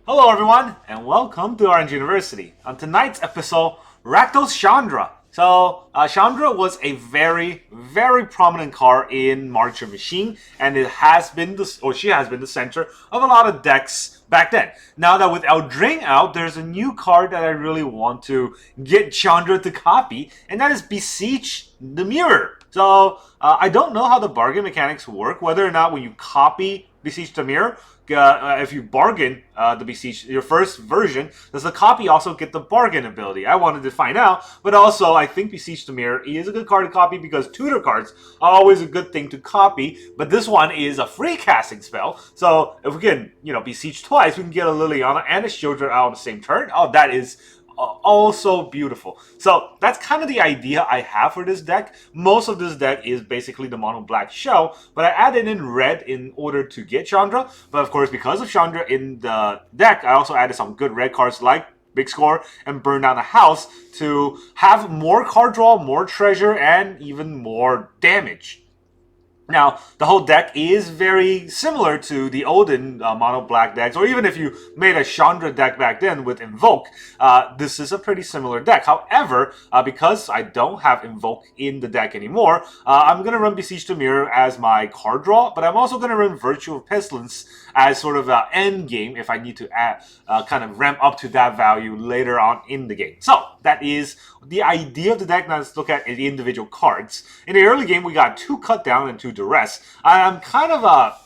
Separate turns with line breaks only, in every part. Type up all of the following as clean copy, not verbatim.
Hello everyone, and welcome to Orange University. On tonight's episode, Rakdos Chandra. Chandra was a very, very prominent card in Marcher Machine, and it has been she has been the center of a lot of decks back then. Now that with Eldraine out, there's a new card that I really want to get Chandra to copy, and that is Beseech the Mirror. I don't know how the bargain mechanics work, whether or not when you copy Beseech the Mirror, if you bargain the Beseech, your first version, does the copy also get the bargain ability? I wanted to find out, but also I think Beseech the Mirror is a good card to copy because tutor cards are always a good thing to copy, but this one is a free casting spell, so if we can, Beseech twice, we can get a Liliana and a Sheoldred out on the same turn. Oh, that is also beautiful. So that's kind of the idea I have for this deck. Most of this deck is basically the mono black shell, but I added in red in order to get Chandra. But of course, because of Chandra in the deck, I also added some good red cards like Big Score and Burn Down the House to have more card draw, more treasure, and even more damage. Now, the whole deck is very similar to the olden mono black decks, or even if you made a Chandra deck back then with Invoke, this is a pretty similar deck. However, because I don't have Invoke in the deck anymore, I'm going to run Beseech the Mirror as my card draw, but I'm also going to run Virtue of Pestilence as sort of an end game if I need to kind of ramp up to that value later on in the game. So, that is the idea of the deck. Now let's look at the individual cards. In the early game, we got 2 Cut Down and 2 Duress. I'm kind of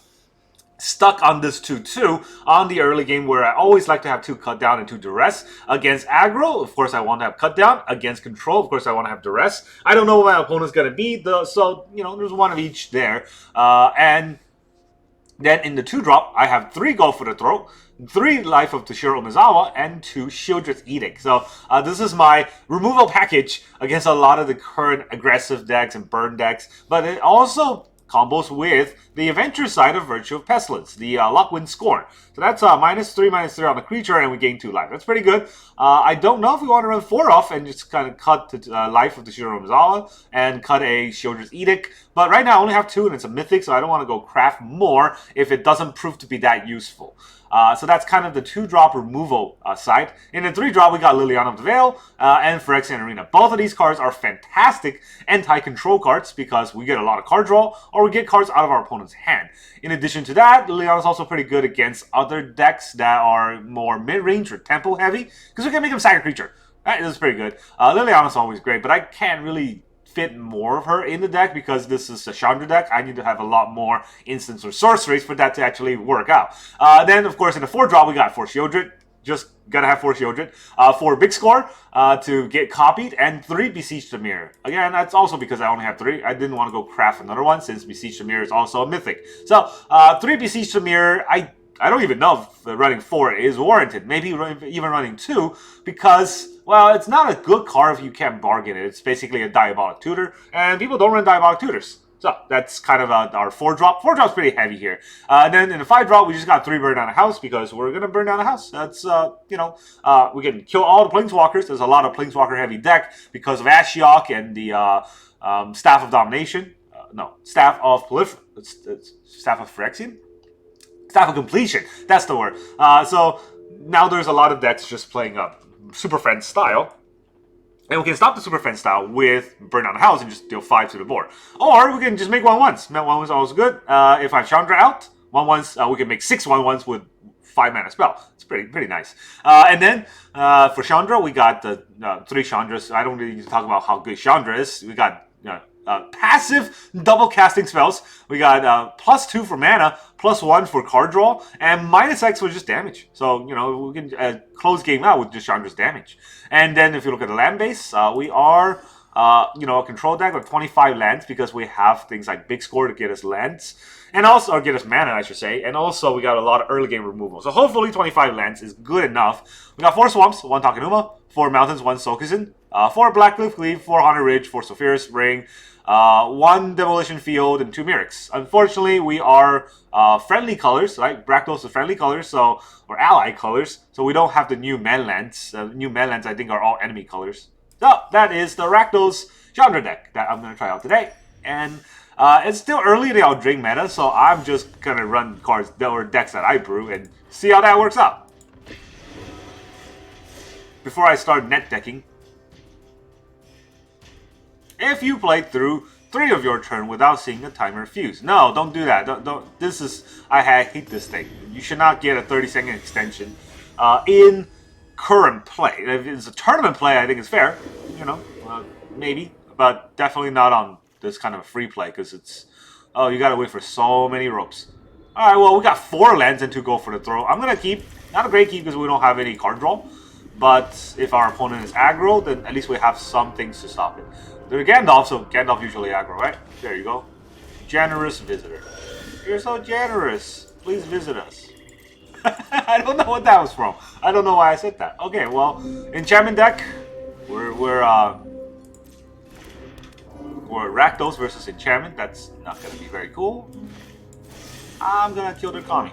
stuck on this 2-2 on the early game where I always like to have 2 Cut Down and 2 Duress. Against aggro, of course I want to have Cut Down. Against control, of course I want to have Duress. I don't know what my opponent's going to be, so, there's one of each there. And then in the 2-drop, I have 3 Go for the Throat, 3 Life of Toshiro Mizawa, and 2 Sheoldred's Edict. So this is my removal package against a lot of the current aggressive decks and burn decks, but it also combos with the adventure side of Virtue of Pestilence, the Lockwind Scorn. So that's -3/-3 on the creature, and we gain 2 life. That's pretty good. I don't know if we want to run 4 off and just kind of cut the life of the Toshiro Mizawa and cut a Sheoldred's Edict. But right now I only have 2, and it's a mythic, so I don't want to go craft more if it doesn't prove to be that useful. So that's kind of the 2-drop removal side. In the 3-drop, we got Liliana of the Veil and Phyrexian Arena. Both of these cards are fantastic anti-control cards because we get a lot of card draw or we get cards out of our opponent's hand. In addition to that, Liliana is also pretty good against other decks that are more mid-range or tempo heavy because we can make them sack a creature. That is pretty good. Liliana is always great, but I can't really fit more of her in the deck because this is a Chandra deck. I need to have a lot more instants or sorceries for that to actually work out. Then, of course, in the 4-drop, we got 4 Sheoldred. Just gotta have 4 Sheoldred. 4 Big Score to get copied, and 3 Beseech the Mirror. Again, that's also because I only have 3. I didn't want to go craft another one since Beseech the Mirror is also a mythic. So, 3 Beseech the Mirror. I don't even know if running 4 is warranted. Maybe even running 2 because, well, it's not a good card if you can't bargain it. It's basically a Diabolic Tutor, and people don't run Diabolic Tutors. So that's kind of our 4-drop. 4-drop's pretty heavy here. And then in the 5-drop, we just got 3 Burn Down a House because we're going to burn down a house. That's, we can kill all the Planeswalkers. There's a lot of Planeswalker-heavy deck because of Ashiok and the Staff of Domination. Staff of Staff of Phyrexian? Staff of Completion, that's the word. So now there's a lot of decks just playing up Super Friend style. And we can stop the Super Friend style with Burn Down the House and just deal 5 to the board. Or we can just make 1/1s. 1/1s is always good. If I have Chandra out, 1/1s, we can make 6 1/1s with 5 mana spell. It's pretty nice. And then for Chandra, we got the 3 Chandras. I don't really need to talk about how good Chandra is. We got passive double casting spells. We got +2 for mana, +1 for card draw, and -X for just damage. So, we can close game out with just Chandra's damage. And then if you look at the land base, we are, a control deck with 25 lands because we have things like Big Score to get us lands. And also, or get us mana, I should say. And also, we got a lot of early game removal. So hopefully 25 lands is good enough. We got 4 Swamps, 1 Takenuma, 4 Mountains, 1 Sokenzan, 4 Blackcleave Cliffs, 4 Haunted Ridge, 4 Sulfurous Springs, 1 Demolition Field, and 2 Mirrex. Unfortunately, we are friendly colors, right? Rakdos is friendly colors, or ally colors, so we don't have the new manlands. New manlands, I think, are all enemy colors. So, that is the Rakdos Chandra deck that I'm going to try out today. And it's still early in the Eldraine meta, so I'm just going to run cards or decks that I brew and see how that works out. before I start net decking. If you played through 3 of your turn without seeing a timer fuse. No, don't do that. Don't. This is... I hate this thing. You should not get a 30-second extension in current play. If it's a tournament play, I think it's fair. You know, maybe. But definitely not on this kind of free play, because it's... Oh, you gotta wait for so many ropes. Alright, well, we got 4 lands and 2 go for the throw. I'm gonna keep. Not a great keep because we don't have any card draw. But if our opponent is aggro, then at least we have some things to stop it. They're Gandalf, so Gandalf usually aggro, right? There you go. Generous visitor. You're so generous. Please visit us. I don't know what that was from. I don't know why I said that. Okay, well, enchantment deck. We're Rakdos versus enchantment. That's not gonna be very cool. I'm gonna kill their Kami.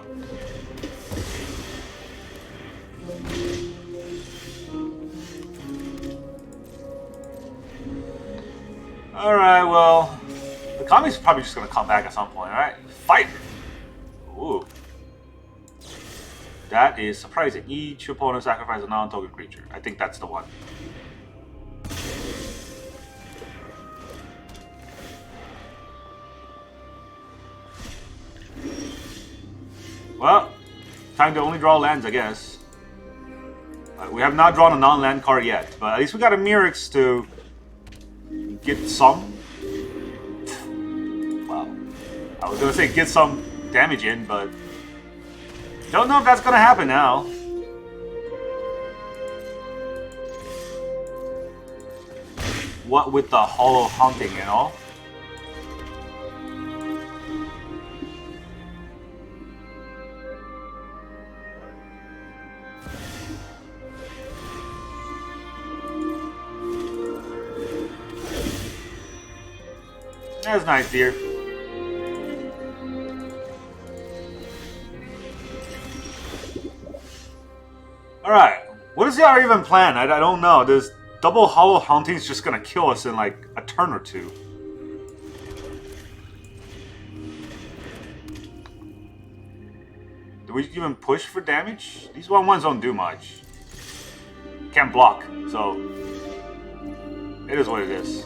Alright, well, the Kami's probably just gonna come back at some point, alright? Fight! Ooh. That is surprising. Each opponent sacrifices a non-token creature. I think that's the one. Well, time to only draw lands, I guess. We have not drawn a non-land card yet, but at least we got a Mirrex to get some. Wow. I was gonna say get some damage in, but don't know if that's gonna happen now. What with the hollow hunting and all? That's nice, dear. Alright, what is our even plan? I don't know. This double hollow hunting is just gonna kill us in like a turn or two. Do we even push for damage? These 1/1s don't do much. Can't block, so it is what it is.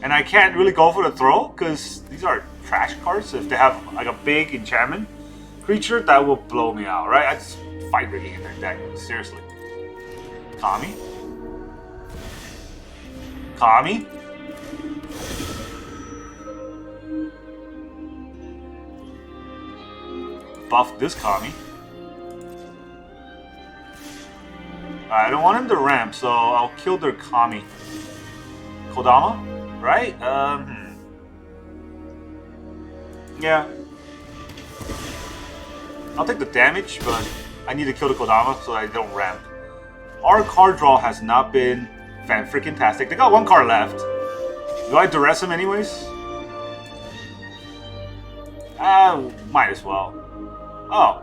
And I can't really go for the throw, because these are trash cards. If they have like a big enchantment creature, that will blow me out, right? I just fight rigging in their deck, seriously. Kami? Kami? Buff this Kami. I don't want him to ramp, so I'll kill their Kami. Kodama? Right? Yeah. I'll take the damage, but I need to kill the Kodama so I don't ramp. Our card draw has not been fan-freaking-tastic. They got 1 card left. Do I Duress him anyways? Might as well. Oh.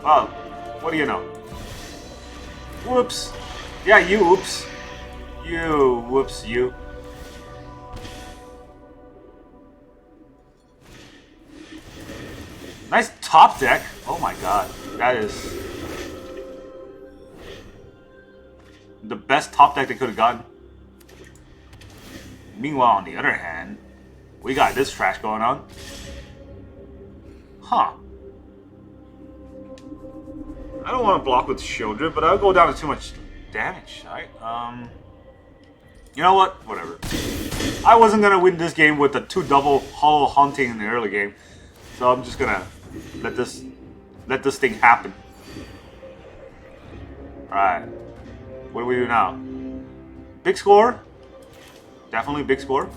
Well, what do you know? Whoops. Yeah, you whoops. You whoops, you. Nice top deck. Oh my god. That is the best top deck they could have gotten. Meanwhile, on the other hand, we got this trash going on. Huh. I don't want to block with Sheoldred, but I'll go down to too much damage, right? You know what? Whatever. I wasn't going to win this game with the 2 double hollow hunting in the early game. So I'm just gonna let this thing happen. Alright. What do we do now? Big score? Definitely big score.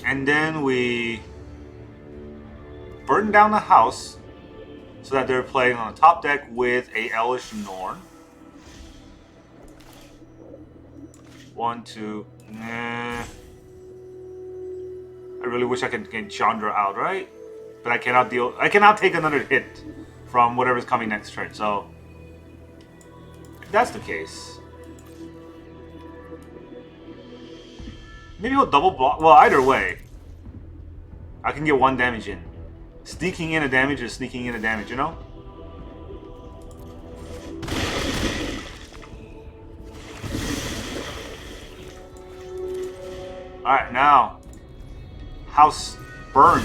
And then we burn down the house so that they're playing on the top deck with a Elvish Norn. 1, 2. Nah. I really wish I could get Chandra out, right? But I cannot take another hit from whatever's coming next turn. So, if that's the case, maybe he'll double block. Well, either way, I can get 1 damage in. Sneaking in a damage is sneaking in a damage, you know? Alright, now, House Burn.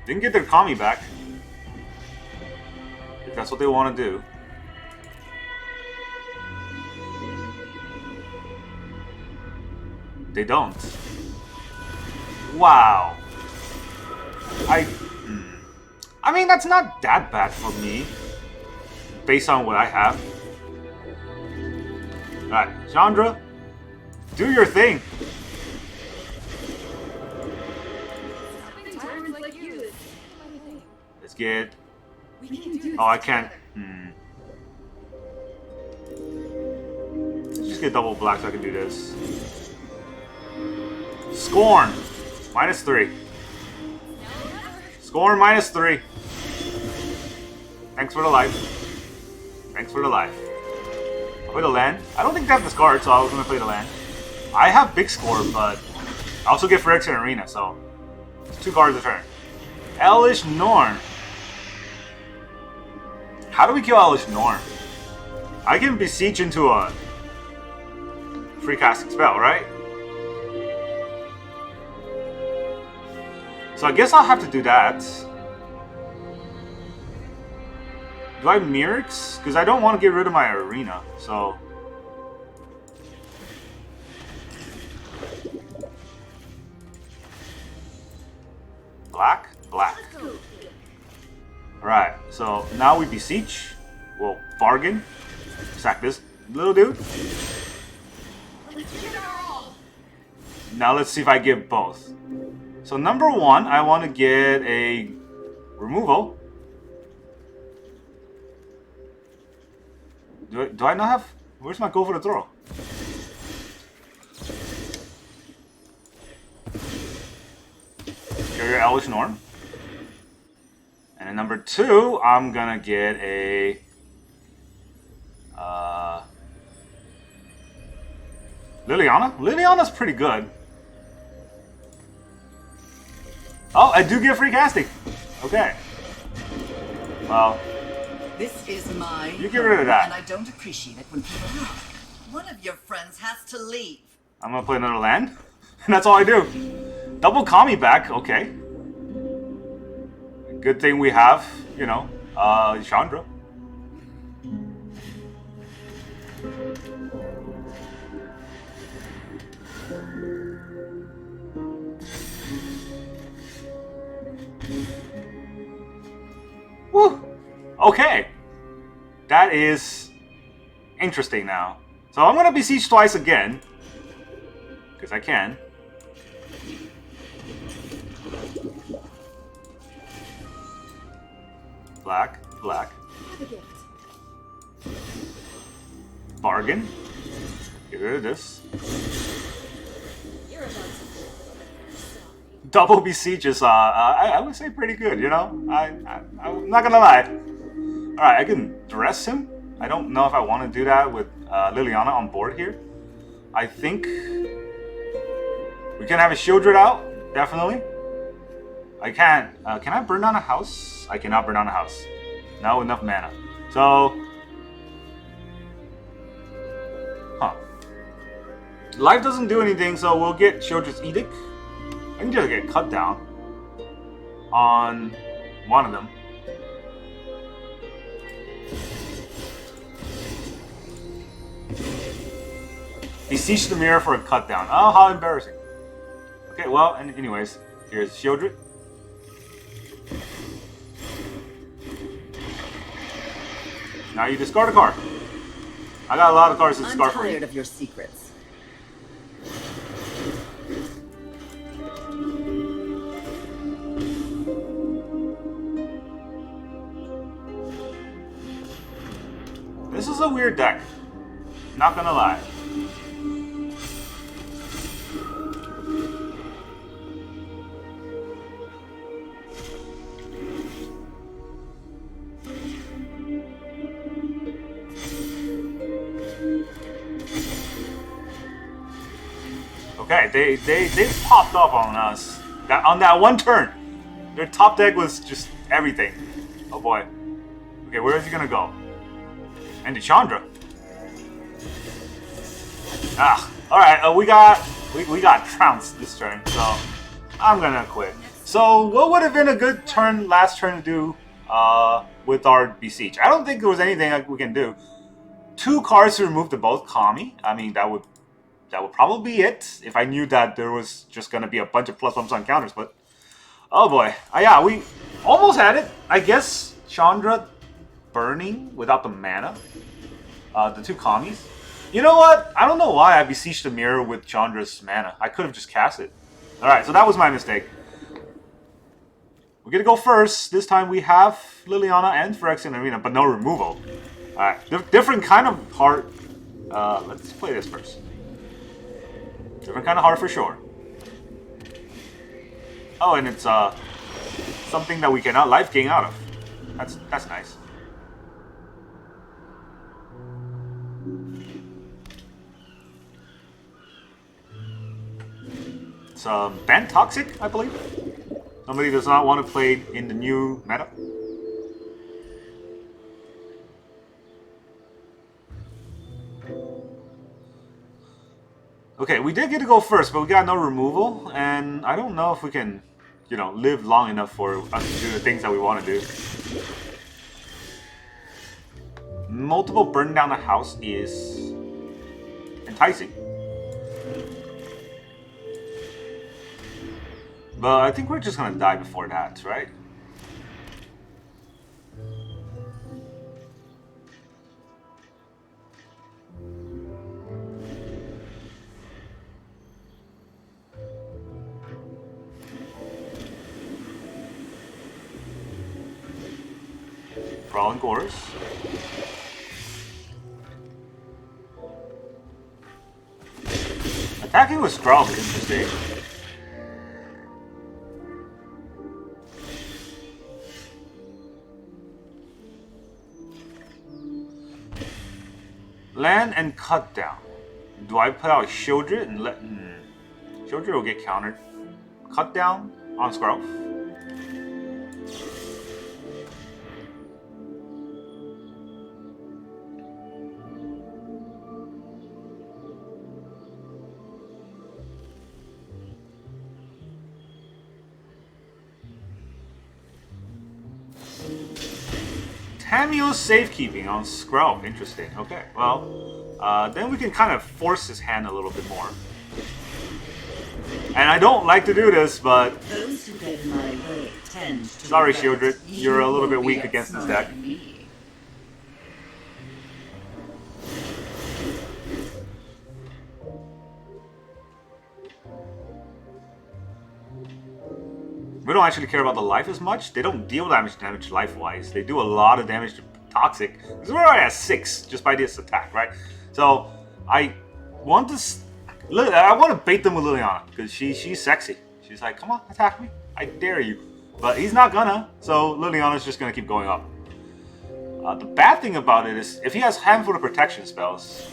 Didn't get their Kami back. If that's what they want to do. They don't. Wow. I mean, that's not that bad for me. Based on what I have. Alright, Chandra. Do your thing. Let's get... Oh, I can't... Let's just get double black so I can do this. Scorn! -3. Scorn -3. Thanks for the life. Thanks for the life. I'll play the land. I don't think they have this card, so I was going to play the land. I have big score, but I also get Phyrexian Arena, so it's 2 cards a turn. Elish Norn. How do we kill Elish Norn? I can Beseech into a free casting spell, right? So I guess I'll have to do that. Do I Mirrex? Because I don't want to get rid of my arena, so... Black? Black. Alright, so now we Beseech. We'll bargain. Sack this little dude. Now let's see if I get both. So number 1, I want to get a removal. Do I not have... Where's my go for the throw? Here your Elish Norn. And then number 2, I'm gonna get a... Liliana? Liliana's pretty good. Oh, I do get free casting. Okay. Well...
This is my
You get rid of that.
and I don't appreciate it when people leave. One of your friends has to leave.
I'm gonna play another land. And that's all I do. Double Kami back, okay. Good thing we have, you know, Chandra. Woo! Okay. That is interesting now. So I'm gonna Beseech twice again. Because I can. Black, black. Bargain. Get rid of this. Double Beseech is, I would say pretty good, you know? I'm not gonna lie. Alright, I can Duress him. I don't know if I want to do that with Liliana on board here. I think we can have a Sheoldred out, definitely. I can't. Can I burn down a house? I cannot burn down a house. Not enough mana. So, life doesn't do anything, so we'll get Sheoldred's Edict. I can just get cut down on one of them. Beseech the Mirror for a cut down. Oh, how embarrassing. Okay, well, anyways, here's Sheoldred. Now you discard a card. I got a lot of cards to discard for you.
I'm tired of your secrets.
This is a weird deck. Not gonna lie. Okay, they popped up on us on that one turn. Their top deck was just everything. Oh boy. Okay, where is he gonna go? And the Chandra. Ah, all right. We got trounced this turn, so I'm gonna quit. So what would have been a good last turn to do with our Beseech? I don't think there was anything we can do. 2 cards to remove the both Kami. I mean, that would probably be it if I knew that there was just gonna be a bunch of plus 1s on counters. But oh boy, yeah, we almost had it. I guess Chandra burning without the mana. The 2 Kamis. You know what? I don't know why I Beseech the Mirror with Chandra's mana. I could have just cast it. Alright, so that was my mistake. We're gonna go first. This time we have Liliana and Phyrexian Arena, but no removal. Alright, different kind of heart. Let's play this first. Different kind of heart for sure. Oh, and it's something that we cannot life gain out of. That's nice. It's ban toxic, I believe. Somebody does not want to play in the new meta. Okay, we did get to go first, but we got no removal, and I don't know if we can, you know, live long enough for us to do the things that we want to do. Multiple burn down the house is enticing. But I think we're just gonna die before that, right? Brawling Gorse. Attacking with Scrub is interesting. Land and cut down. Do I put out Sheoldred and let... Sheoldred will get countered. Cut down on Scrub. Tameo's safekeeping on Skrull. Interesting. Okay, well, then we can kind of force his hand a little bit more. And I don't like to do this, but...
Those who get in my way tend to...
Sorry, Sheoldred. You're a little bit weak against this deck. We don't actually care about the life as much. They don't deal damage life-wise. They do a lot of damage to Toxic. Because we're already at 6 just by this attack, right? So, I want to bait them with Liliana. Because she's sexy. She's like, come on, attack me. I dare you. But he's not gonna. So, Liliana's just going to keep going up. The bad thing about it is, if he has handful of protection spells,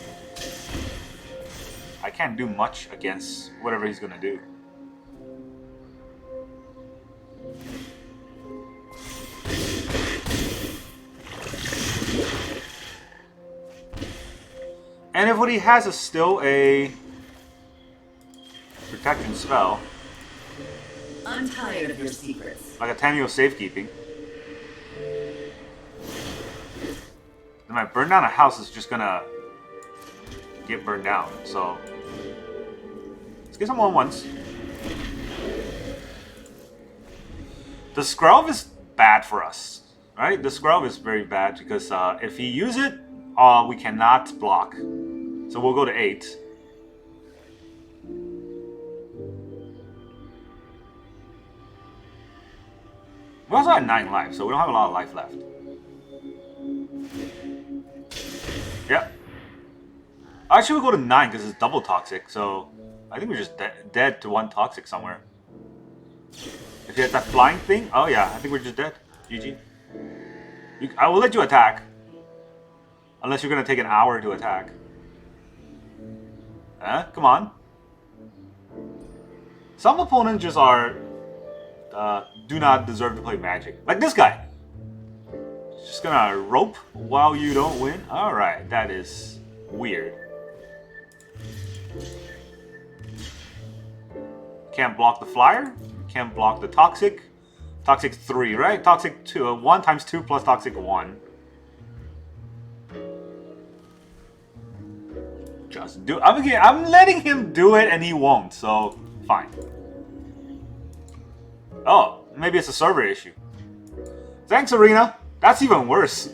I can't do much against whatever he's going to do. And if what he has is still a protection spell,
I'm tired of your secrets.
like a Tameo safekeeping, then my burn down a house is just gonna get burned down. So let's get some 1/1s. The Skrull is bad for us, right? The Skrull is very bad because if he use it, we cannot block. So we'll go to 8. We also have 9 life, so we don't have a lot of life left. Yep. Actually, we'll go to 9 because it's double toxic, so I think we're just dead to 1 toxic somewhere. If you had that flying thing, oh yeah, I think we're just dead. GG. I will let you attack. Unless you're going to take an hour to attack. Come on. Some opponents just are do not deserve to play Magic. Like this guy. Just gonna rope while you don't win. Alright, that is weird. Can't block the flyer. Can't block the toxic. Toxic 3, right? Toxic 2. 1 times 2 plus toxic 1. Just do. I'm letting him do it, and he won't. So fine. Oh, maybe it's a server issue. Thanks, Arena. That's even worse.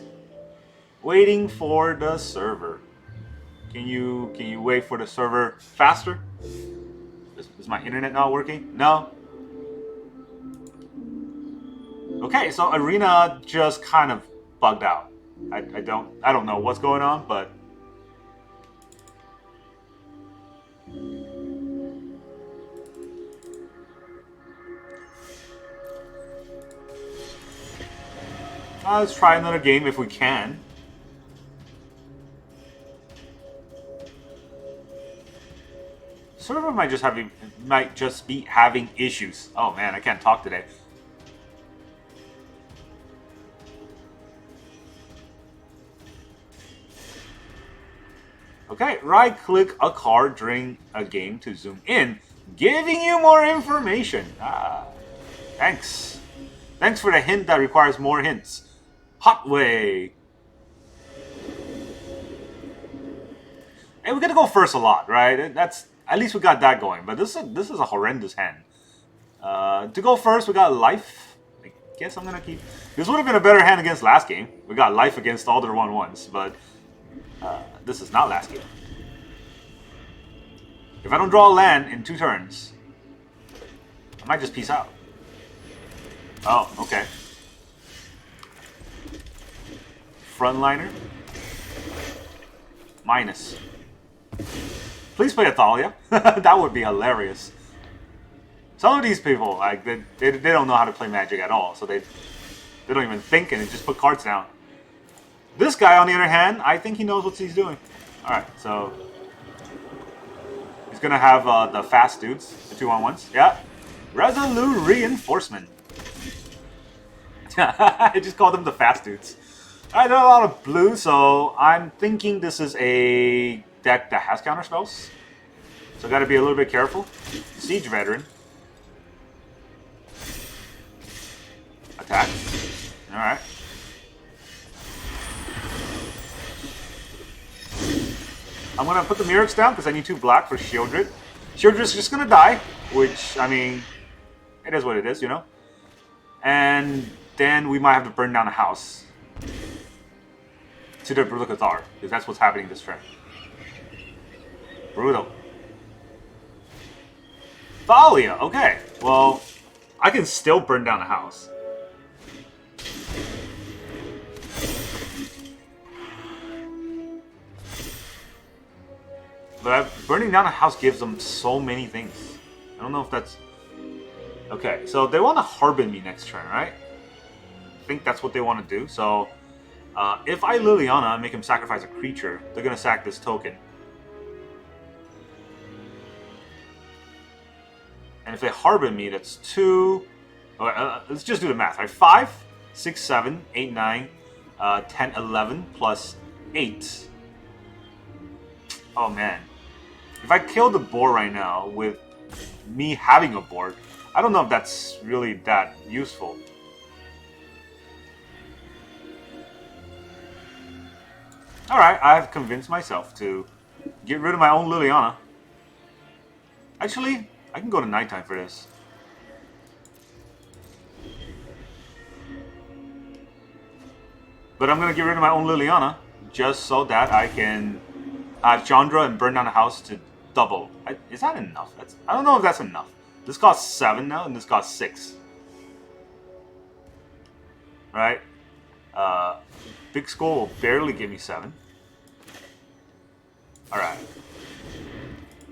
Waiting for the server. Can you wait for the server faster? Is my internet not working? No. Okay, so Arena just kind of bugged out. I don't know what's going on, but let's try another game if we can. Server might just be having issues. Oh man, I can't talk today. Okay, right-click a card during a game to zoom in, giving you more information. Thanks. Thanks for the hint that requires more hints. Hot way. Hey, we're gonna go first a lot, right? That's at least we got that going. But this is a horrendous hand. To go first, we got life. I guess I'm gonna keep. This would have been a better hand against last game. We got life against all their 1/1s, but this is not last game. If I don't draw a land in 2 turns, I might just peace out. Oh, okay. Frontliner. Minus. Please play Athalia. That would be hilarious. Some of these people, like, they don't know how to play Magic at all, so they don't even think and they just put cards down. This guy, on the other hand, I think he knows what he's doing. Alright, so he's gonna have the fast dudes, the 2/1s. Yeah. Resolute Reinforcement. I just called them the fast dudes. I know a lot of blue, so I'm thinking this is a deck that has counter spells. So gotta be a little bit careful. Siege Veteran. Attack. Alright. I'm gonna put the Mirrex down because I need 2 black for Sheoldred. Sheoldred's just gonna die, which, I mean, it is what it is, you know? And then we might have to burn down a house to the Brutal Cathar, because that's what's happening this turn. Brutal. Thalia, okay. Well, I can still burn down a house. But burning down a house gives them so many things. I don't know if that's... Okay, so they want to Harbin me next turn, right? I think that's what they want to do. So, if I Liliana and make him sacrifice a creature, they're going to sack this token. And if they Harbin me, that's 2... let's just do the math, right? 5, 6, 7, 8, 9, 10, 11, plus 8. Oh, man. If I kill the board right now with me having a board, I don't know if that's really that useful. Alright, I've convinced myself to get rid of my own Liliana. Actually, I can go to nighttime for this. But I'm going to get rid of my own Liliana just so that I can have Chandra and burn down a house to double. Is that enough? I don't know if that's enough. This costs 7 now, and this costs 6. Right? Big Skull will barely give me 7. Alright.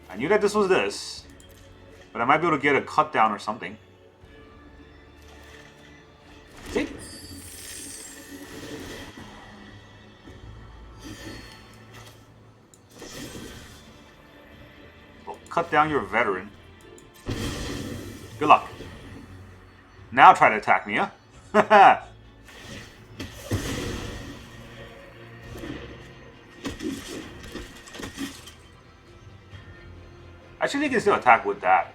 I knew that this was this, but I might be able to get a cut down or something. See? Well, cut down your veteran. Good luck. Now try to attack me, huh? Actually, he can still attack with that.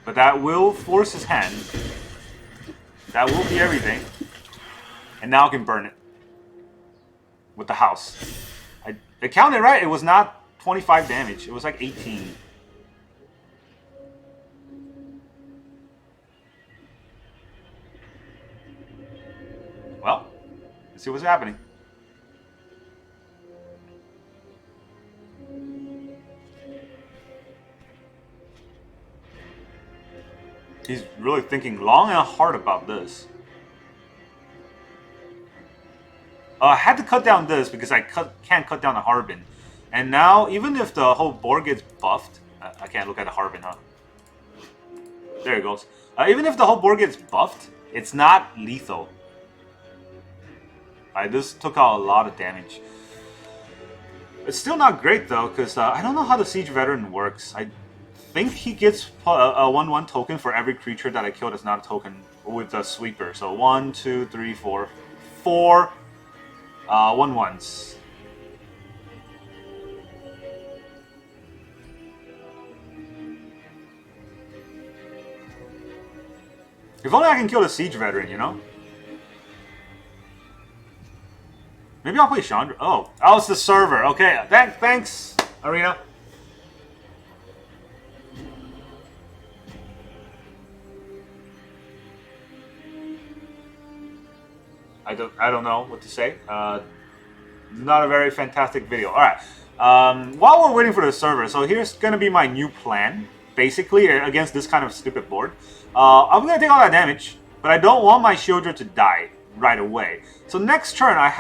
But that will force his hand. That will be everything. And now I can burn it. With the house. I counted right, it was not 25 damage. It was like 18. Well, let's see what's happening. He's really thinking long and hard about this. I had to cut down this because I can't cut down the Harbin. And now, even if the whole board gets buffed... I can't look at the Harbin, huh? There it goes. Even if the whole board gets buffed, it's not lethal. This took out a lot of damage. It's still not great, though, because I don't know how the Siege Veteran works. I think he gets a 1/1 token for every creature that I kill that's not a token with the Sweeper. So 1, 2, 3, 4. 4 1/1s. If only I can kill the Siege Veteran, you know? Maybe I'll play Chandra. Oh, it's the server. Okay, thanks, Arena. I don't know what to say. Not a very fantastic video. All right. While we're waiting for the server, so here's gonna be my new plan. Basically, against this kind of stupid board, I'm gonna take all that damage, but I don't want my Sheoldred to die right away. So next turn, I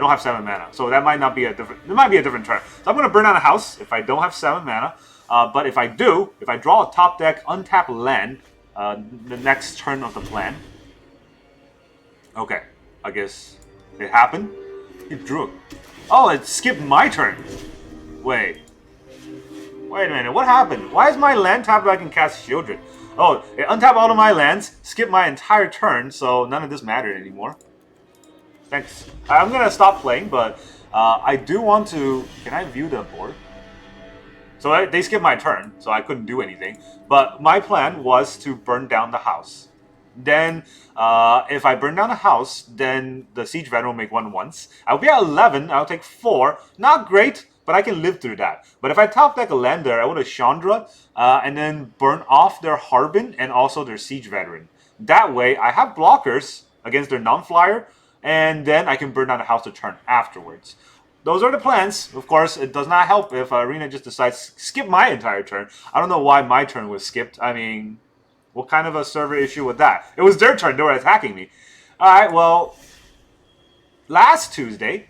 don't have 7 mana, so that might not be a different. It might be a different turn. So I'm gonna burn down a house if I don't have 7 mana. But if I do, if I draw a top deck, untap land, the next turn of the plan. Okay, I guess it happened. It drew. Oh, it skipped my turn. Wait a minute, what happened? Why is my land tapped I can cast Sheoldred? Oh, it untapped all of my lands, skipped my entire turn, so none of this mattered anymore. Thanks. I'm gonna stop playing, but I do want to... Can I view the board? So they skipped my turn, so I couldn't do anything. But my plan was to burn down the house. Then, if I burn down a house, then the Siege Veteran will make 1/1s. I'll be at 11, I'll take 4. Not great, but I can live through that. But if I top deck a land there, I would have Chandra, and then burn off their Harbin and also their Siege Veteran. That way, I have blockers against their non-flyer, and then I can burn down the house to turn afterwards. Those are the plans. Of course, it does not help if Arena just decides to skip my entire turn. I don't know why my turn was skipped. I mean... What kind of a server issue with that? It was their turn. They were attacking me. Alright, well... Last Tuesday,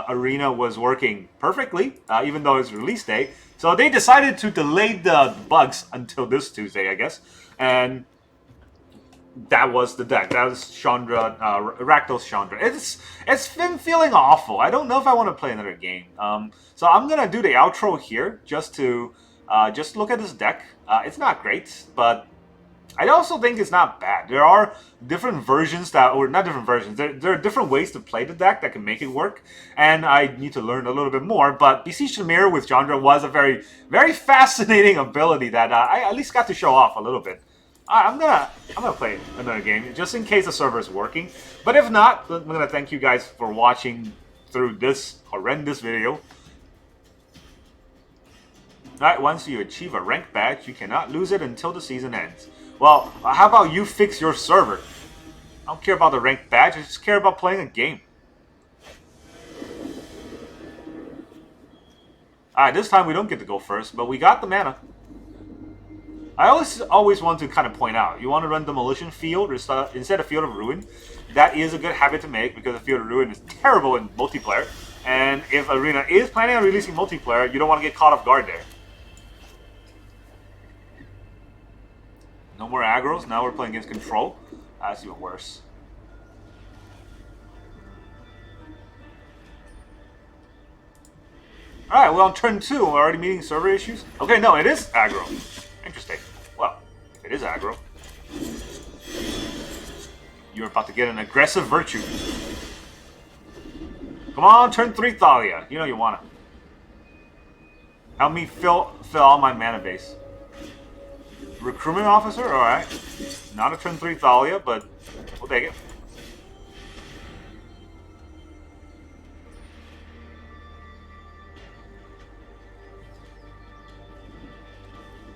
Arena was working perfectly, even though it's release day. So they decided to delay the bugs until this Tuesday, I guess. And... that was the deck. That was Chandra, Rakdos Chandra. It's been feeling awful. I don't know if I want to play another game. So I'm going to do the outro here just to just look at this deck. It's not great, but... I also think it's not bad. There are different versions that, or not different versions, there are different ways to play the deck that can make it work, and I need to learn a little bit more, but Beseech the Mirror with Chandra was a very, very fascinating ability that I at least got to show off a little bit. I'm gonna play another game, just in case the server is working, but if not, I'm gonna thank you guys for watching through this horrendous video. Alright, once you achieve a rank badge, you cannot lose it until the season ends. Well, how about you fix your server? I don't care about the ranked badge, I just care about playing a game. Alright, this time we don't get to go first, but we got the mana. I always want to kind of point out, you want to run Demolition Field instead of Field of Ruin. That is a good habit to make, because the Field of Ruin is terrible in multiplayer. And if Arena is planning on releasing multiplayer, you don't want to get caught off guard there. No more aggros, now we're playing against control. That's even worse. Alright, well on turn 2, we're already meeting server issues. Okay, no, it is aggro. Interesting. Well, it is aggro. You're about to get an aggressive virtue. Come on, turn 3 Thalia. You know you wanna. Help me fill all my mana base. Recruitment officer? Alright. Not a turn 3 Thalia, but we'll take it.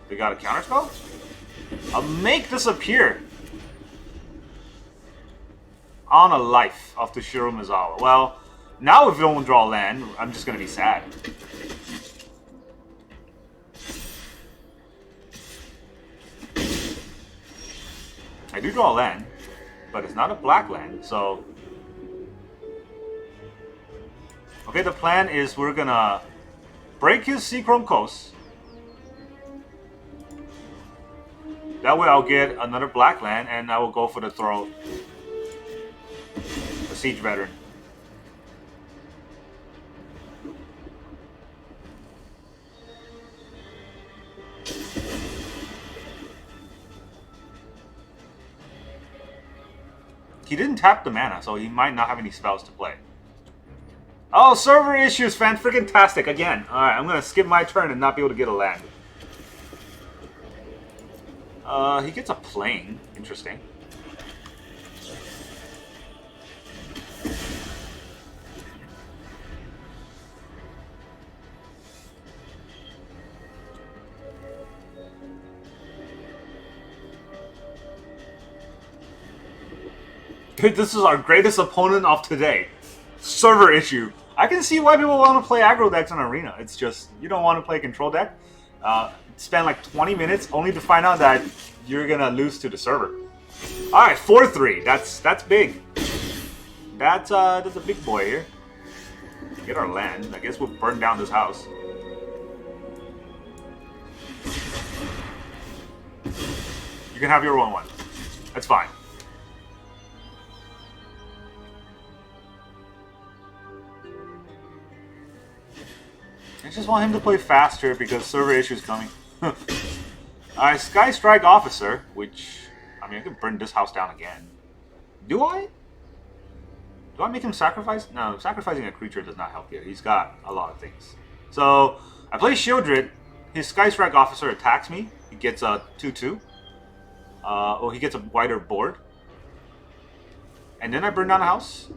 They got a counterspell? I'll make this appear. On a life of the Shiro Mizawa. Well, now if you don't draw land, I'm just gonna be sad. I do draw land, but it's not a black land, so... Okay, the plan is we're gonna break his Seachrome Coast. That way I'll get another black land, and I will go for the throw. The Siege Veteran. He didn't tap the mana, so he might not have any spells to play. Oh, server issues, fan-freaking-tastic again. Alright, I'm gonna skip my turn and not be able to get a land. He gets a plane. Interesting. This is our greatest opponent of today. Server issue. I can see why people want to play aggro decks on Arena. It's just, you don't want to play a control deck. Spend like 20 minutes only to find out that you're gonna lose to the server. Alright, 4-3. That's big. That's a big boy here. Get our land. I guess we'll burn down this house. You can have your 1-1. That's fine. I just want him to play faster because server issues coming. Alright, Sky Strike Officer, which... I mean, I can burn this house down again. Do I? Do I make him sacrifice? No, sacrificing a creature does not help here. He's got a lot of things. So, I play Sheoldred. His Sky Strike Officer attacks me. He gets a 2-2. Oh, he gets a wider board. And then I burn down a house.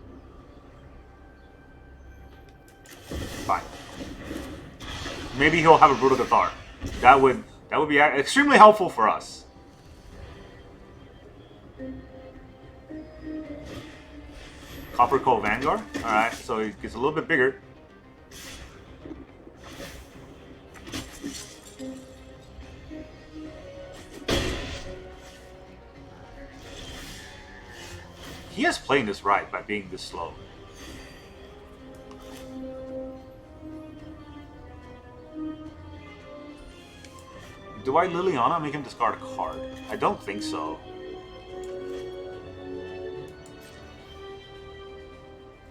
Fine. Maybe he'll have a Brutal Cathar. That would be extremely helpful for us. Copper Coal Vanguard. Alright, so he gets a little bit bigger. He is playing this right by being this slow. Do I Liliana make him discard a card? I don't think so.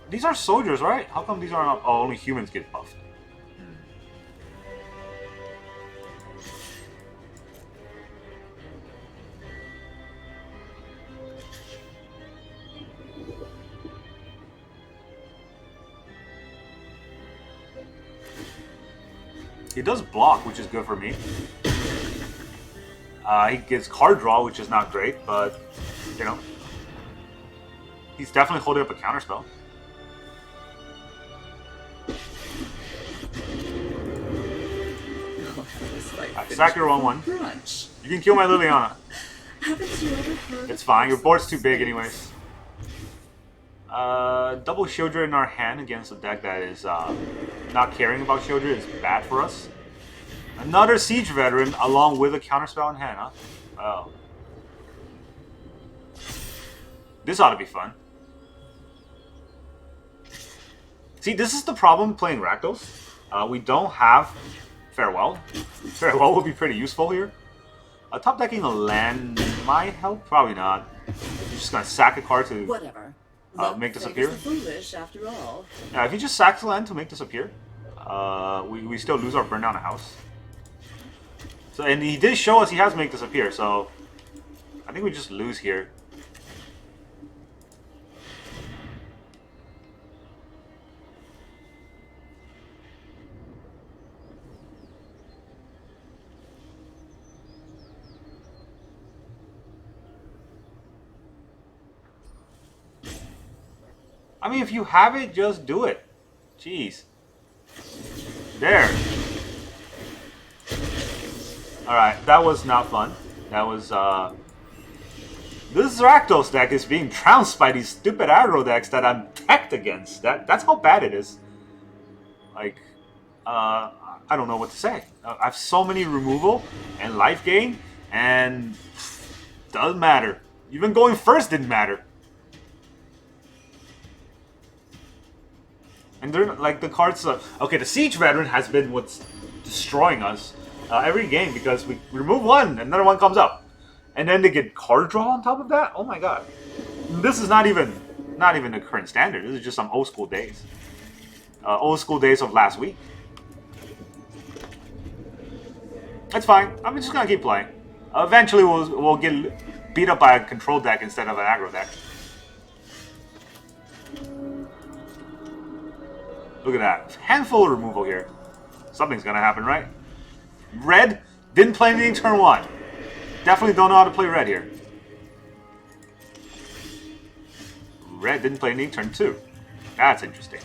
These are soldiers, right? How come these are not... Oh, only humans get buffed. He does block, which is good for me. He gets card draw, which is not great, but, you know. He's definitely holding up a counterspell. Sack your 1-1. You can kill my Liliana. It's fine, your board's too big anyways. Double Sheoldred in our hand against a deck that is not caring about Sheoldred is bad for us. Another Siege Veteran along with a counterspell in hand, huh? Oh. This ought to be fun. See, this is the problem playing Rakdos. We don't have Farewell. Farewell would be pretty useful here. Top decking a land might help? Probably not. You're just gonna sack a card to
Whatever.
make this appear.
Foolish after all.
Yeah, if you just sack the land to make this appear, We still lose our burn down a house. So, and he did show us he has Make Disappear, so I think we just lose here. I mean, if you have it, just do it. Jeez. There. Alright, that was not fun. That was, This Rakdos deck is being trounced by these stupid aggro decks that I'm teched against. That's how bad it is. Like, I don't know what to say. I have so many removal and life gain, and doesn't matter. Even going first didn't matter. And they're like the cards. Okay, the Siege Veteran has been what's destroying us every game because we remove one and another one comes up, and then they get card draw on top of that. Oh my god, this is not even the current standard. This is just some old school days, old school days of last week. That's fine. I'm just gonna keep playing. Eventually, we'll get beat up by a control deck instead of an aggro deck. Look at that. Handful of removal here. Something's gonna happen, right? Red didn't play anything turn 1. Definitely don't know how to play red here. Red didn't play anything turn 2. That's interesting.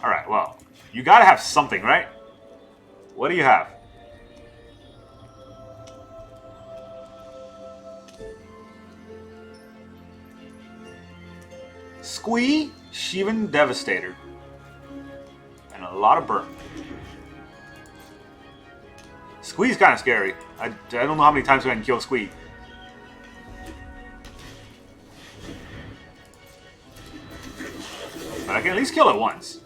Alright, well, you gotta have something, right? What do you have? Squee, Shivan Devastator. And a lot of burn. Squee's kind of scary. I don't know how many times we can kill Squee. But I can at least kill it once.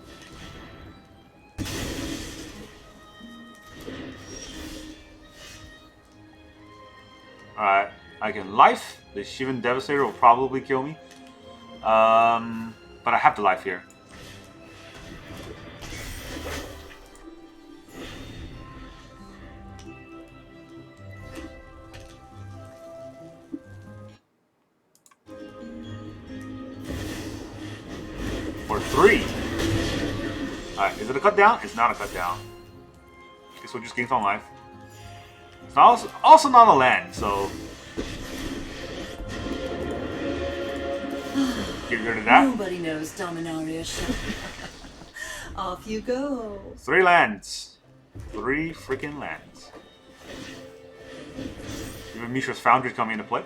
Alright, I can life. The Shivan Devastator will probably kill me. But I have the life here. For 3. Alright, is it a cut down? It's not a cut down. Guess we'll just gain some life. It's not also not a land, so get rid of that.
Nobody knows Dominaria. Off you go.
3 lands. 3 freaking lands. Even Mishra's Foundry coming into play.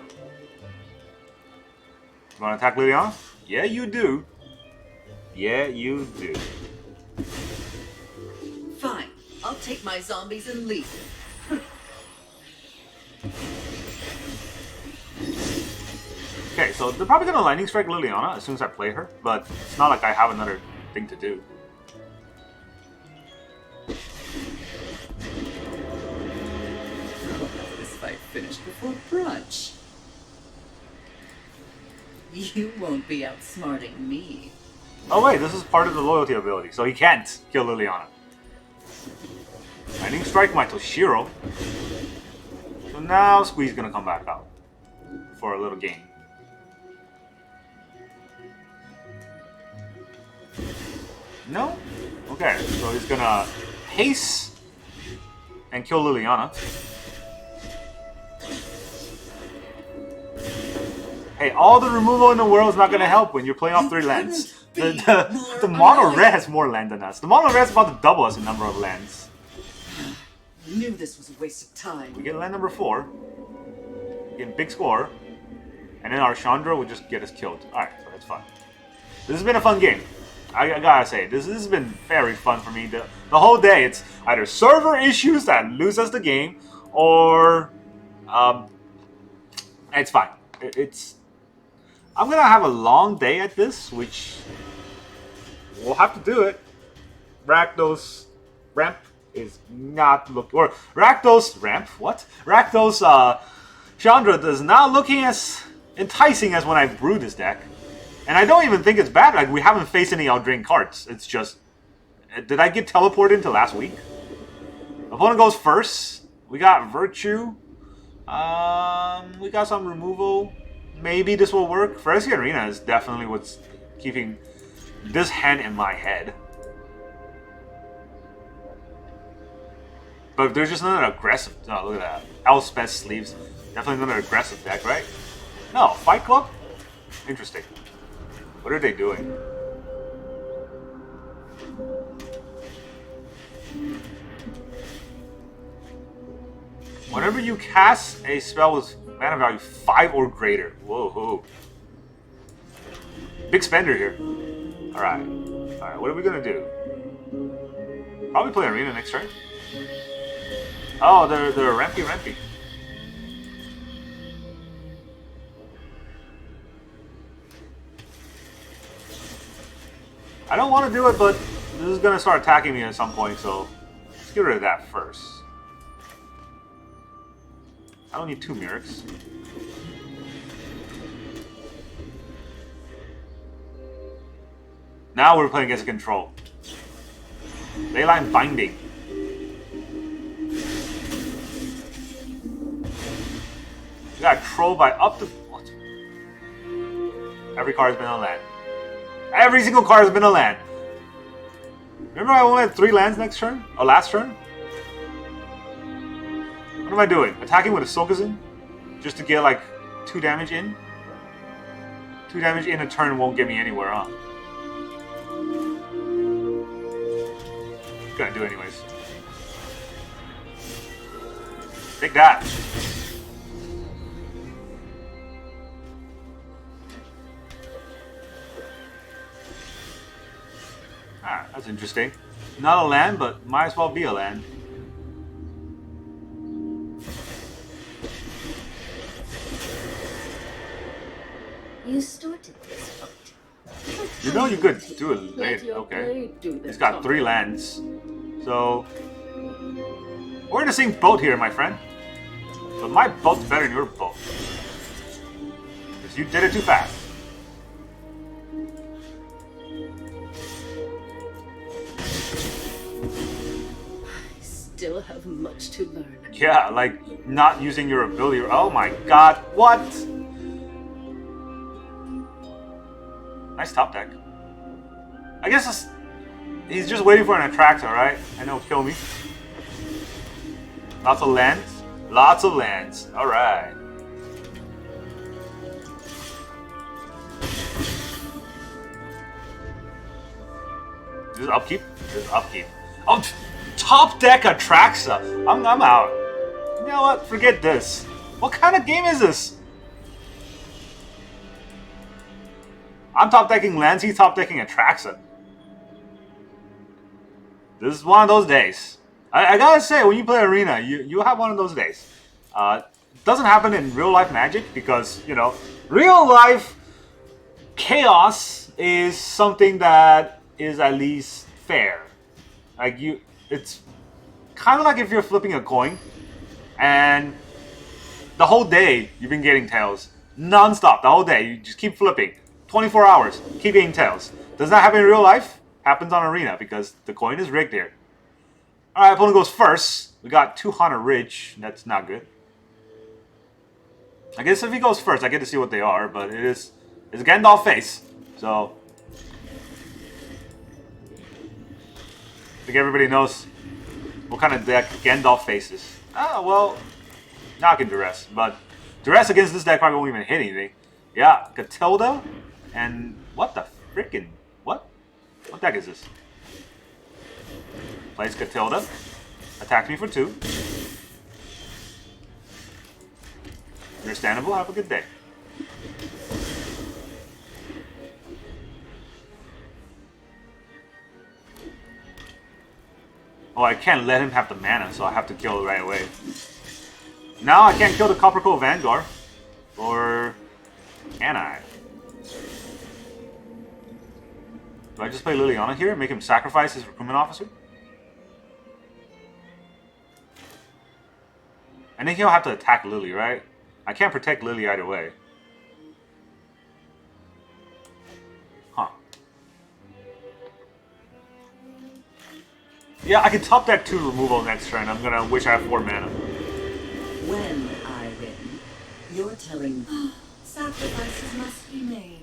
You want to attack Liliana? Yeah, you do. Yeah, you do.
Fine. I'll take my zombies and leave.
Okay, so they're probably gonna Lightning Strike Liliana as soon as I play her, but it's not like I have another thing to do.
This fight finished before brunch. You won't be outsmarting me.
Oh wait, this is part of the loyalty ability, so he can't kill Liliana. Lightning Strike my Toshiro. So now Squee's gonna come back out for a little game. No? Okay, so he's gonna haste and kill Liliana. Hey, all the removal in the world is not gonna help when you're playing off 3 lands. The mono red has more land than us. The mono red is about to double us in number of lands.
I knew this was a waste of time.
We get land number 4. We get a big score. And then our Chandra will just get us killed. Alright, so that's fine. This has been a fun game. I gotta say, this has been very fun for me. The whole day, it's either server issues that lose us the game, or it's fine. I'm gonna have a long day at this, which we'll have to do it. Rakdos ramp is not looking, or Rakdos ramp. What? Rakdos Chandra is not looking as enticing as when I brewed this deck. And I don't even think it's bad. Like, we haven't faced any Eldraine cards. It's just Did I get teleported into last week? Opponent goes first. We got Virtue. We got some removal. Maybe this will work. Phyrexian Arena is definitely what's keeping this hand in my head. But there's just not an aggressive... Oh, look at that. Elspeth Sleeves. Definitely not an aggressive deck, right? No, Fight Club? Interesting. What are they doing? Whenever you cast a spell with mana value 5 or greater. Whoa. Big spender here. Alright. Alright, what are we gonna do? Probably play Arena next turn. Oh, they're rampy. I don't want to do it, but this is gonna start attacking me at some point, so let's get rid of that first. I don't need 2 Mirrex. Now we're playing against control. Leyline Binding. We got troll by up to... What? Every card has been a land. Every single card has been a land. Remember I only had 3 lands next turn? Or last turn? What am I doing? Attacking with a Sokenzan? Just to get like 2 damage in? 2 damage in a turn won't get me anywhere, huh? Gonna do anyways. Take that. Ah, that's interesting. Not a land, but might as well be a land.
You started this fight.
You know you could do it later. Okay. He's got 3 lands. So we're in the same boat here, my friend. But my boat's better than your boat. Because you did it too fast.
I still have much to learn.
Yeah, like not using your ability. Oh my god, what? Nice top deck. I guess he's just waiting for an attractor, right? And he'll kill me. Lots of lands. Lots of lands. Alright. This is upkeep? This is upkeep. Oh, top deck Atraxa. I'm out. You know what? Forget this. What kind of game is this? I'm top decking lands, he's top decking Atraxa. This is one of those days. I gotta say, when you play Arena, you have one of those days. It doesn't happen in real life Magic because, you know, real life chaos is something that is at least fair. Like it's kind of like if you're flipping a coin and the whole day you've been getting tails. Non-stop, the whole day. You just keep flipping. 24 hours, keep getting tails. Does that happen in real life? Happens on Arena because the coin is rigged here. Alright, opponent goes first. We got 200 Ridge. That's not good. I guess if he goes first, I get to see what they are, but it's Gandalf face. So I think everybody knows what kind of deck Gandalf faces. Ah, well, now I can Duress, but Duress against this deck probably won't even hit anything. Yeah, Catilda, and what the freaking what? What deck is this? Plays Catilda, attacks me for 2. Understandable. Have a good day. Oh, I can't let him have the mana, so I have to kill it right away. Now I can't kill the Coppercoat Vanguard. Or can I? Do I just play Liliana here and make him sacrifice his recruitment officer? I think he'll have to attack Lily, right? I can't protect Lily either way. Huh. Yeah, I can top deck 2 removal next turn. I'm gonna wish I have 4 mana.
When I win, you're telling me.
Sacrifices must be made.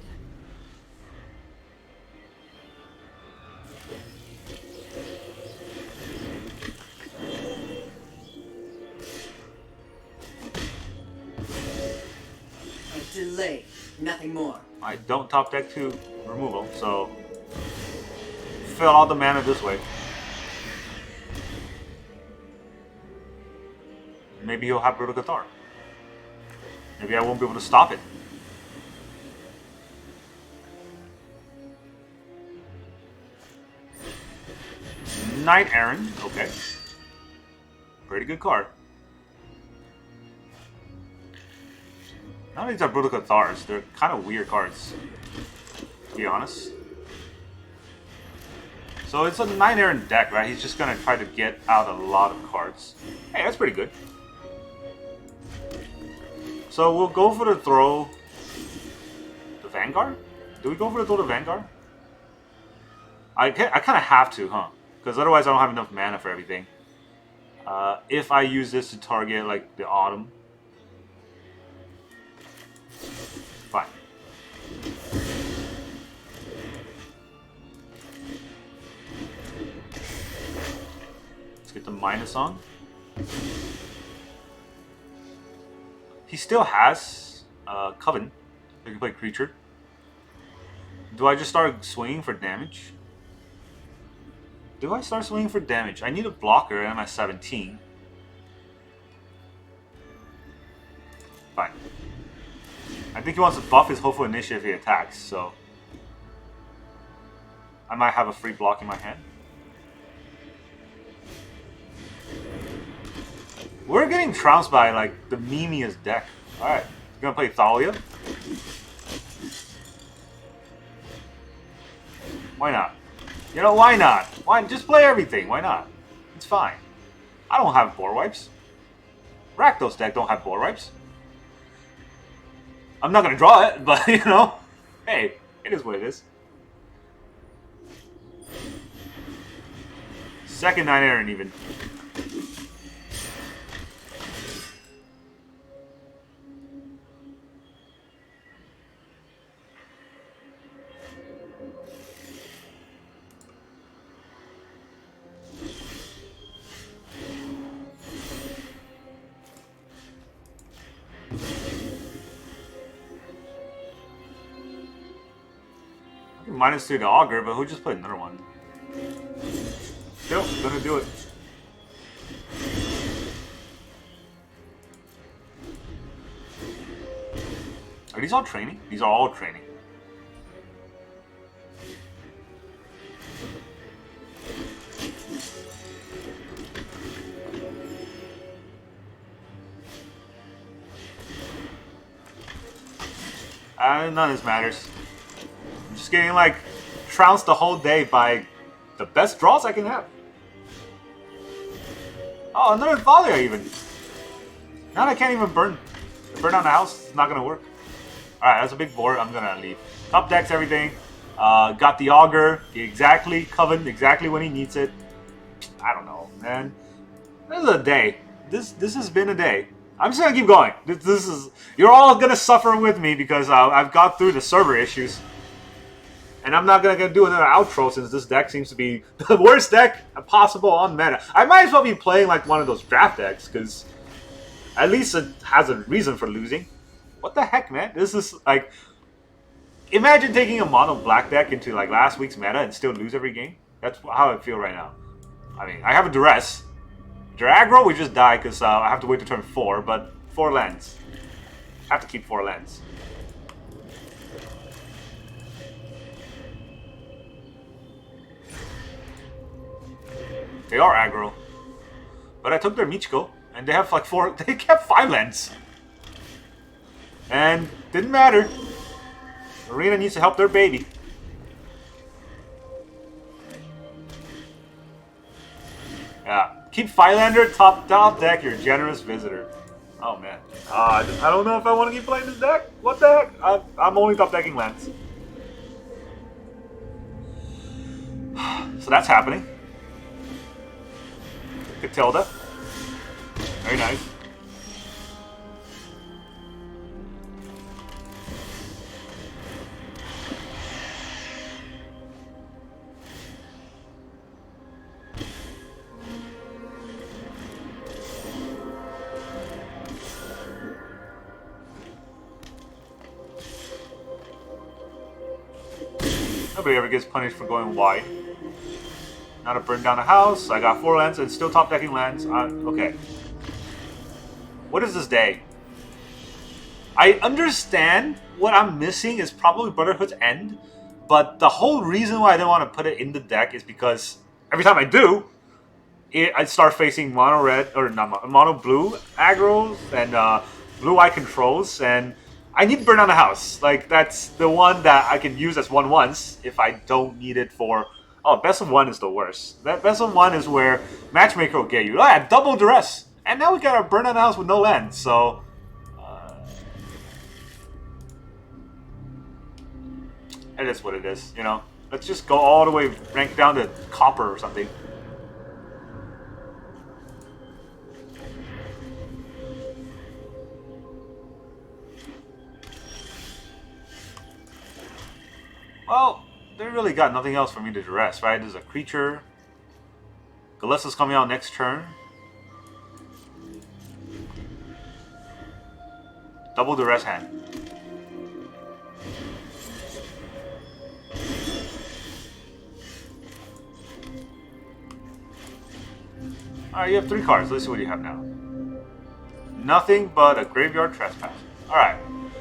A delay, nothing more.
I don't top deck 2 removal, so fill all the mana this way. Maybe he'll have Brutal Cathar. Maybe I won't be able to stop it. Knight Errant, okay. Pretty good card. None of these are Brutal Cathars. They're kind of weird cards, to be honest. So it's a 9 Errant deck, right? He's just going to try to get out a lot of cards. Hey, that's pretty good. So we'll go for the throw. The Vanguard? Do we go for the throw the Vanguard? I kind of have to, huh? Because otherwise I don't have enough mana for everything. If I use this to target, like, the Autumn. Fine. Let's get the minus on. He still has Coven. He can play creature. Do I just start swinging for damage? Do I start swinging for damage? I need a blocker and I'm at 17. Fine. I think he wants to buff his hopeful initiative if he attacks, so I might have a free block in my hand. We're getting trounced by like the memeiest deck. Alright, we're gonna play Thalia. Why not? You know, why not? Why just play everything? Why not? It's fine. I don't have board wipes. Rakdos deck don't have board wipes. I'm not gonna draw it, but you know, hey, it is what it is. Second 9 Errant even. -3 to Augur, but who just played another one? Still, gonna do it. Are these all training? These are all training. None of this matters. I'm just getting like trounced the whole day by the best draws I can have. Oh, another Thalia even. Now I can't even burn down the house. It's not gonna work. Alright, that's a big board. I'm gonna leave. Top decks everything. Got the Augur. Exactly. Coven exactly when he needs it. I don't know, man. This is a day. This has been a day. I'm just gonna keep going. This is, you're all gonna suffer with me because I've got through the server issues, and I'm not gonna do another outro since this deck seems to be the worst deck possible on meta. I might as well be playing like one of those draft decks because at least it has a reason for losing. What the heck, man? This is like, imagine taking a mono black deck into like last week's meta and still lose every game. That's how I feel right now. I mean, I have a Duress. Aggro, we just die because I have to wait to turn 4, but 4 lands. I have to keep 4 lands. They are aggro. But I took their Michiko, and they have like 4, they kept 5 lands. And didn't matter. Arena needs to help their baby. Yeah. Keep Phylander top deck, you're a generous visitor. Oh man. I don't know if I want to keep playing this deck. What the heck? I'm only top decking lands. So that's happening. Catilda. Very nice. Nobody ever gets punished for going wide. Now to burn down a house. I got 4 lands and still top decking lands. Okay. What is this day? I understand what I'm missing is probably Brotherhood's End, but the whole reason why I didn't want to put it in the deck is because every time I do, I start facing mono red or not mono blue aggros and blue white controls, and I need to burn down the house. Like, that's the one that I can use as 1/1s if I don't need it for. Oh, best of 1 is the worst. That best of 1 is where Matchmaker will get you. Oh, yeah, double Duress, and now we gotta burn down the house with no land. So. It is what it is, you know. Let's just go all the way, rank down to copper or something. Well, they really got nothing else for me to Duress, right? There's a creature. Galissa's coming out next turn. Double Duress hand. Alright, you have 3 cards. Let's see what you have now. Nothing but a Graveyard Trespass. Alright.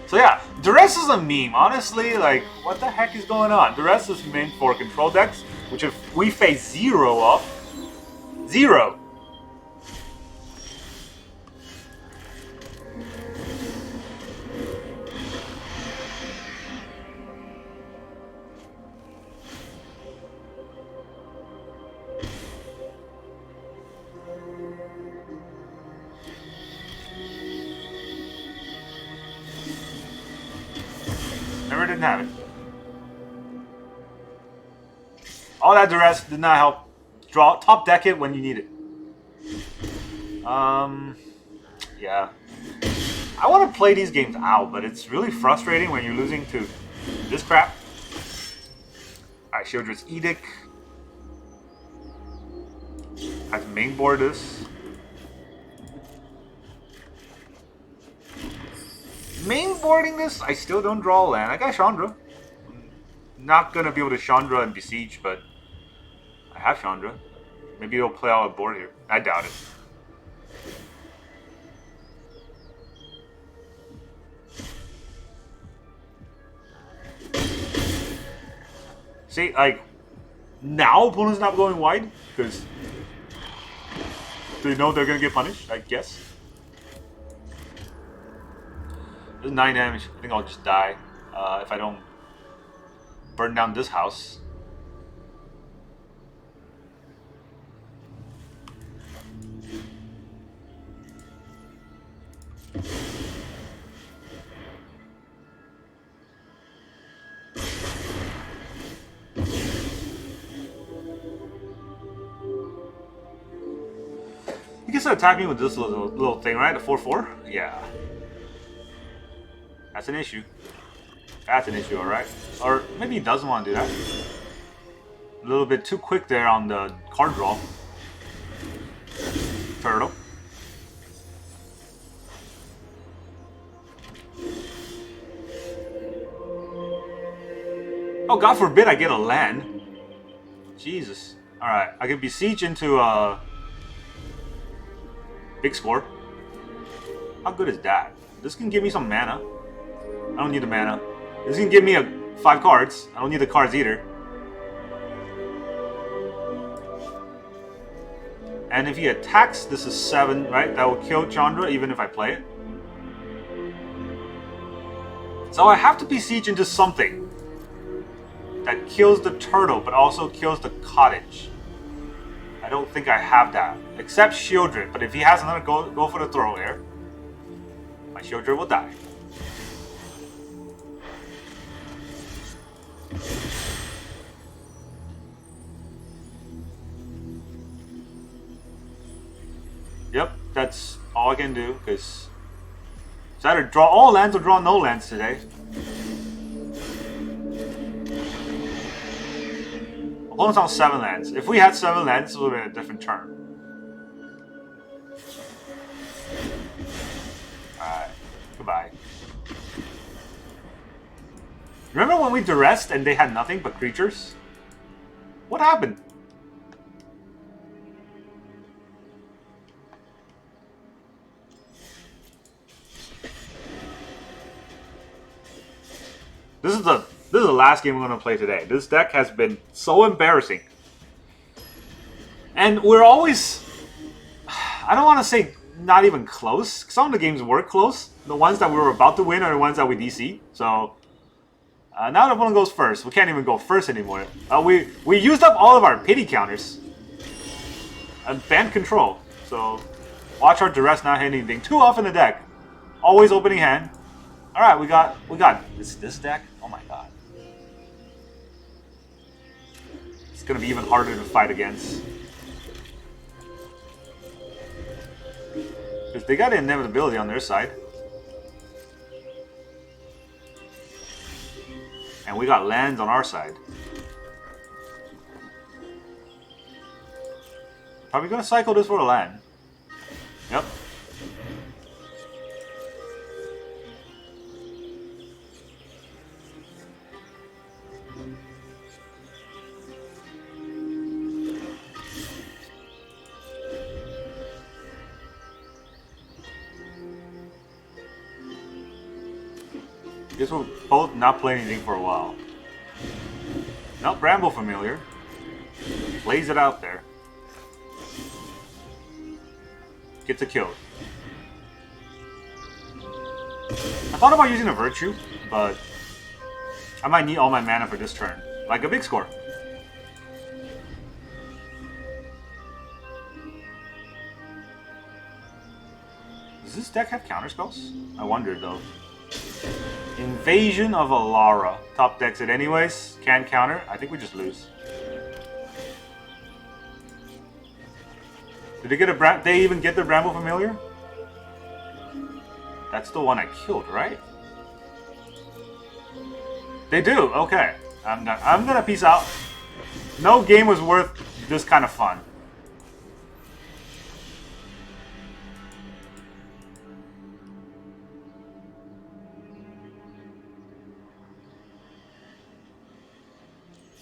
So yeah, Duress is a meme. Honestly, like, what the heck is going on? Duress is meant for control decks, which if we face 0 of... 0! Never didn't have it. All that Duress did not help draw top deck it when you need it. Yeah. I want to play these games out, but it's really frustrating when you're losing to this crap. Alright, Sheoldred's Edict. I have to mainboard this. Mainboarding this, I still don't draw a land. I got Chandra. Not gonna be able to Chandra and Beseech, but I have Chandra. Maybe it'll play out a board here. I doubt it. See, like, now opponent's not going wide because they know they're gonna get punished, I guess. This is 9 damage. I think I'll just die if I don't burn down this house. You can start attacking me with this little thing, right? A 4/4? Yeah. That's an issue. That's an issue, alright? Or maybe he doesn't want to do that. A little bit too quick there on the card draw. Turtle. Oh, God forbid I get a land. Jesus. Alright, I can Beseech into a big score. How good is that? This can give me some mana. I don't need the mana. This can give me 5 cards. I don't need the cards either. And if he attacks, this is 7, right? That will kill Chandra even if I play it. So I have to Beseech into something that kills the turtle but also kills the cottage. I don't think I have that. Except Sheoldred, but if he has another go for the throw here, my Sheoldred will die. that's all I can do, because it's either draw all lands or draw no lands today. Opponent's on 7 lands. If we had 7 lands, it would have been a different turn. Alright, goodbye. Remember when we duressed and they had nothing but creatures? What happened? This is the last game we're going to play today. This deck has been so embarrassing. And we're always... I don't want to say not even close. Some of the games were close. The ones that we were about to win are the ones that we DC. So, now the opponent goes first. We can't even go first anymore. We used up all of our pity counters. And banned control. So, watch our duress not hit anything too often in the deck. Always opening hand. Alright, we got this deck. Oh my god. It's gonna be even harder to fight against. Because they got inevitability on their side. And we got lands on our side. Probably gonna cycle this for a land. Yep. Guess we'll both not play anything for a while. Nope, Bramble Familiar. Lays it out there. Gets a kill. I thought about using a Virtue, but I might need all my mana for this turn. Like a big score. Does this deck have counterspells? I wonder though. Invasion of Alara. Top decks it anyways. Can't counter. I think we just lose. Did they get a they even get the Bramble Familiar? That's the one I killed, right? They do. Okay. I'm gonna peace out. No game was worth this kind of fun.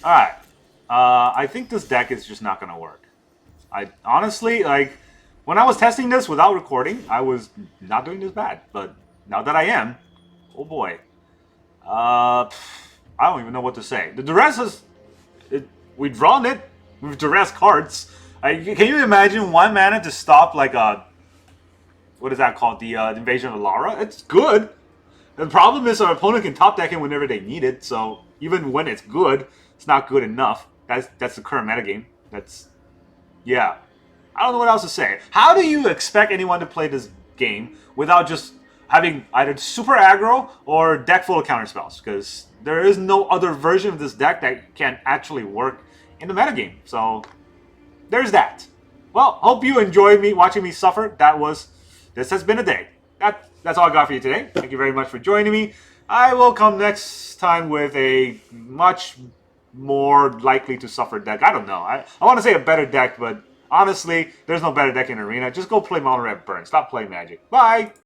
Alright. I think this deck is just not gonna work. I honestly, like, when I was testing this without recording, I was not doing this bad. But now that I am, oh boy. I don't even know what to say. The Duress is... we've drawn it with Duress cards. Can you imagine 1 mana to stop, like, a... what is that called? The Invasion of Alara? It's good. The problem is our opponent can top deck it whenever they need it, so even when it's good, it's not good enough. That's the current metagame. That's... yeah. I don't know what else to say. How do you expect anyone to play this game without just having either super aggro or deck full of counterspells? Because there is no other version of this deck that can actually work in the metagame. So, there's that. Well, hope you enjoyed watching me suffer. This has been a day. That's all I got for you today. Thank you very much for joining me. I will come next time with a much more likely to suffer deck. I don't know. I want to say a better deck, but honestly, there's no better deck in Arena. Just go play Mono Red Burn. Stop playing Magic. Bye!